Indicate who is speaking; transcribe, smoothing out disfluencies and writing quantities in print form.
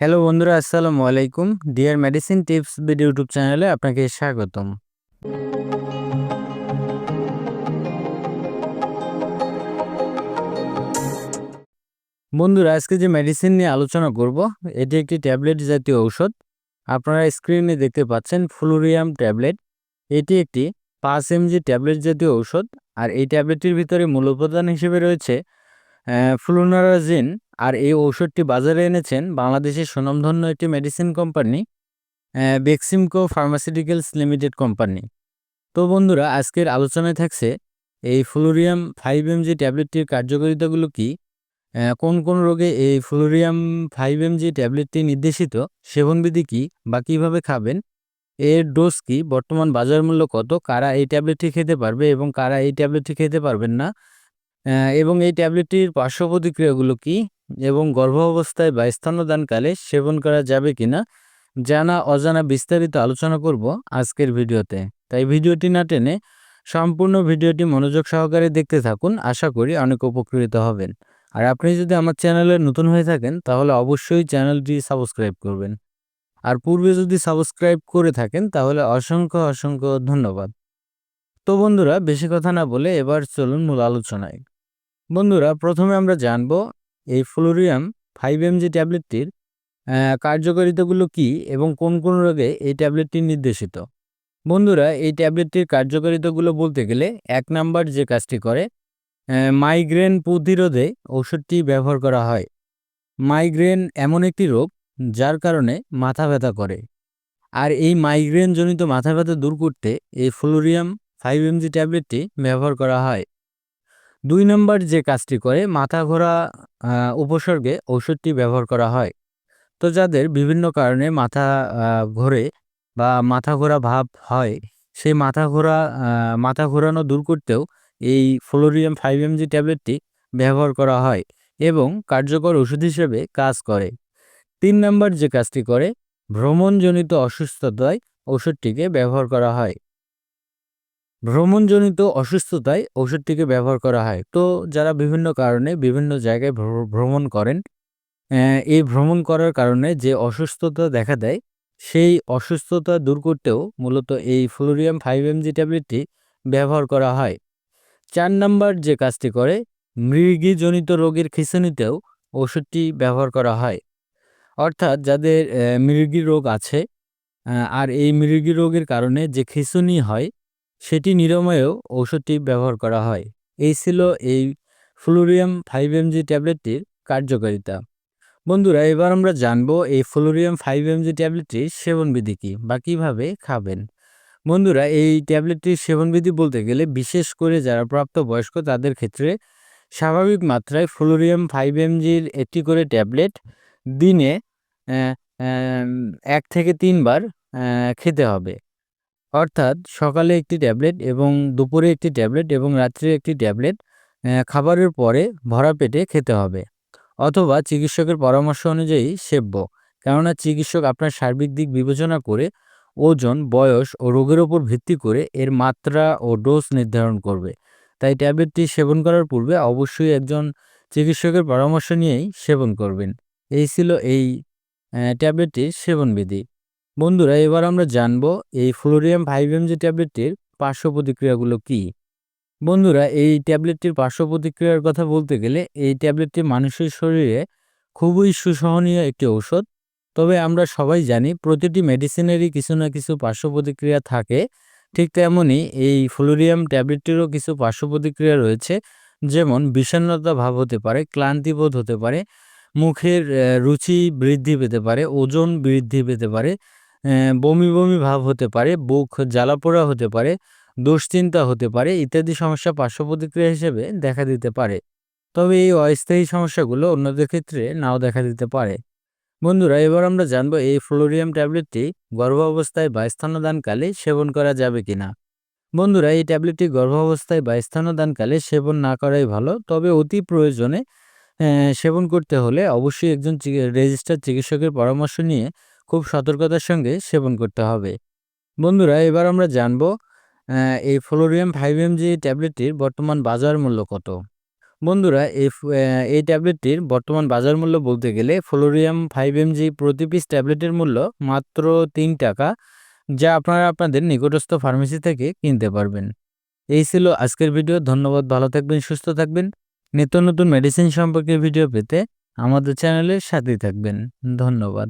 Speaker 1: Hello বন্ধুরা, আসসালামু আলাইকুম। Dear medicine tips video YouTube চ্যানেলে আপনাকে স্বাগতম। বন্ধুরা, আজকে যে মেডিসিন নিয়ে আলোচনা করব, এটি একটি ট্যাবলেট জাতীয় ঔষধ। আপনারা স্ক্রিনে দেখতে পাচ্ছেন ফ্লুরিয়াম ট্যাবলেট। এটি একটি 5 mg ট্যাবলেট জাতীয় ঔষধ। আর এই ট্যাবলেটটির ভিতরে মূল উপাদান হিসেবে রয়েছে ফ্লুনারাজিন। আর এই ঔষধটি বাজারে এনেছেন বাংলাদেশের সুনামধন্য একটি medicine company, Beximco pharmaceuticals limited company. তো বন্ধুরা, আজকের আলোচনায় থাকছে এই ফ্লুরিয়াম 5 mg ট্যাবলেটটির কার্যকারিতাগুলো কি, কোন কোন রোগে এই ফ্লুরিয়াম 5 mg ট্যাবলেটটি নির্দেশিত, সেবনবিধি কি বা কীভাবে খাবেন, এর ডোজ কি, বর্তমান বাজার মূল্য কত, কারা এই ট্যাবলেটটি খেতে পারবে এবং কারা এই ট্যাবলেটটি খেতে পারবেন না, এবং এই ট্যাবলেটটির পার্শ্ব প্রতিক্রিয়াগুলো কি, এবং গর্ভাবস্থায় বা স্তন্যদানকালে সেবন করা যাবে কিনা, জানা অজানা বিস্তারিত আলোচনা করব আজকের ভিডিওতে। তাই ভিডিওটি না টেনে সম্পূর্ণ ভিডিওটি মনোযোগ সহকারে দেখতে থাকুন। আশা করি অনেক উপকৃত হবেন। আর আপনি যদি আমার চ্যানেলে নতুন হয়ে থাকেন তাহলে অবশ্যই চ্যানেলটি সাবস্ক্রাইব করবেন। আর পূর্বে যদি সাবস্ক্রাইব করে থাকেন তাহলে অসংখ্য অসংখ্য ধন্যবাদ। তো বন্ধুরা, বেশি কথা না বলে এবার চলুন মূল আলোচনায়। বন্ধুরা, প্রথমে আমরা জানব এই ফ্লুরিয়াম 5 mg ট্যাবলেটটির কার্যকারিতাগুলো কি এবং কোন কোন রোগে এই ট্যাবলেটটি নির্দেশিত। বন্ধুরা, এই ট্যাবলেটটির কার্যকারিতাগুলো বলতে গেলে 1 নাম্বার যে কাজটি করে, মাইগ্রেন প্রতিরোধে ওষুধটি ব্যবহার করা হয়। মাইগ্রেন এমন একটি রোগ যার কারণে মাথা ব্যথা করে। আর এই মাইগ্রেন জনিত মাথা ব্যথা দূর করতে এই ফ্লুরিয়াম 5 mg ট্যাবলেটটি ব্যবহার করা হয়। 2 নাম্বার যে কাজটি করে, মাথা ঘোরা উপসর্গে ওষুধটি ব্যবহার করা হয়। তো যাদের বিভিন্ন কারণে মাথা ঘোরে বা মাথা ঘোরা ভাব হয়, সেই মাথা ঘোরানো দূর করতেও এই ফ্লোরিয়াম 5 mg ট্যাবলেটটি ব্যবহার করা হয় এবং কার্যকর ওষুধ হিসেবে কাজ করে। 3 নাম্বার যে কাজটি করে, ভ্রমণজনিত অসুস্থতায় ওষুধটিকে ব্যবহার করা হয়। ভ্রমণজনিত অসুস্থতায় ওষুধটিকে ব্যবহার করা হয়। তো যারা বিভিন্ন কারণে বিভিন্ন জায়গায় ভ্রমণ করেন, এই ভ্রমণ করার কারণে যে অসুস্থতা দেখা দেয়, সেই অসুস্থতা দূর করতেও মূলত এই ফ্লুরিয়াম 5 mg ট্যাবলেটটি ব্যবহার করা হয়। 4 নাম্বার যে কাজটি করে, মৃগীজনিত রোগের খিঁচুনিতেও ওষুধটি ব্যবহার করা হয়। অর্থাৎ যাদের মৃগী রোগ আছে, আর এই মৃগী রোগের কারণে যে খিঁচুনি হয়, সেটি নিরাময়েও ঔষধটি ব্যবহার করা হয়। এই ছিল এই ফ্লুরিয়াম 5 mg ট্যাবলেটটির কার্যকারিতা। বন্ধুরা, এবার আমরা জানবো এই ফ্লুরিয়াম 5 mg ট্যাবলেটটির সেবনবিধি কি বা কিভাবে খাবেন। বন্ধুরা, এই ট্যাবলেটটির সেবনবিধি বলতে গেলে বিশেষ করে যারা প্রাপ্তবয়স্ক তাদের ক্ষেত্রে স্বাভাবিক মাত্রায় ফ্লুরিয়াম 5 mg একটি করে ট্যাবলেট দিনে 1 থেকে 3 বার খেতে হবে। অর্থাৎ সকালে একটি ট্যাবলেট এবং দুপুরে একটি ট্যাবলেট এবং রাত্রে একটি ট্যাবলেট খাবারের পরে ভরা পেটে খেতে হবে, অথবা চিকিৎসকের পরামর্শ অনুযায়ী সেব্য। কেননা চিকিৎসক আপনার সার্বিক দিক বিবেচনা করে ওজন, বয়স ও রোগের ওপর ভিত্তি করে এর মাত্রা ও ডোজ নির্ধারণ করবে। তাই ট্যাবলেটটি সেবন করার পূর্বে অবশ্যই একজন চিকিৎসকের পরামর্শ নিয়েই সেবন করবেন। এই ছিল এই ট্যাবলেটটির সেবনবিধি। বন্ধুরা, এবার আমরা জানব এই ফ্লুরিয়াম 5 mg ট্যাবলেটটির পার্শ্ব প্রতিক্রিয়াগুলো কী। বন্ধুরা, এই ট্যাবলেটটির পার্শ্ব প্রতিক্রিয়ার কথা বলতে গেলে এই ট্যাবলেটটি মানুষের শরীরে খুবই সুসহনীয় একটি ঔষধ। তবে আমরা সবাই জানি প্রতিটি মেডিসিনেরই কিছু না কিছু পার্শ্ব প্রতিক্রিয়া থাকে। ঠিক তেমনই এই ফ্লুরিয়াম ট্যাবলেটটিরও কিছু পার্শ্ব প্রতিক্রিয়া রয়েছে, যেমন বিষণ্ণতা ভাব হতে পারে, ক্লান্তিবোধ হতে পারে, মুখের রুচি বৃদ্ধি পেতে পারে, ওজন বৃদ্ধি পেতে পারে, বমি বমি ভাব হতে পারে, বুক জ্বালাপোড়া হতে পারে, দুশ্চিন্তা হতে পারে ইত্যাদি সমস্যা পার্শ্ব প্রতিক্রিয়া হিসেবে দেখা দিতে পারে। তবে এই অস্থায়ী সমস্যাগুলো অন্যদের ক্ষেত্রে নাও দেখা দিতে পারে। বন্ধুরা, এবার আমরা জানবো এই ফ্লোরিয়াম ট্যাবলেটটি গর্ভাবস্থায় বা স্তন্যদানকালে সেবন করা যাবে কিনা। বন্ধুরা, এই ট্যাবলেটটি গর্ভাবস্থায় বা স্তন্যদানকালে সেবন না করাই ভালো। তবে অতি প্রয়োজনে সেবন করতে হলে অবশ্যই একজন রেজিস্টার্ড চিকিৎসকের পরামর্শ নিয়ে খুব সতর্কতার সঙ্গে সেবন করতে হবে। বন্ধুরা, এবার আমরা জানবো এই ফ্লোরিয়াম 5 mg ট্যাবলেটটির বর্তমান বাজার মূল্য কত। বন্ধুরা এই ট্যাবলেটটির বর্তমান বাজার মূল্য বলতে গেলে ফ্লোরিয়াম 5 mg প্রতি পিস ট্যাবলেটের মূল্য মাত্র 3 টাকা, যা আপনারা আপনাদের নিকটস্থ ফার্মেসি থেকে কিনতে পারবেন। এই ছিল আজকের ভিডিও। ধন্যবাদ, ভালো থাকবেন, সুস্থ থাকবেন। নিত্য নতুন মেডিসিন সম্পর্কে ভিডিও পেতে আমাদের চ্যানেলের সাথেই থাকবেন। ধন্যবাদ।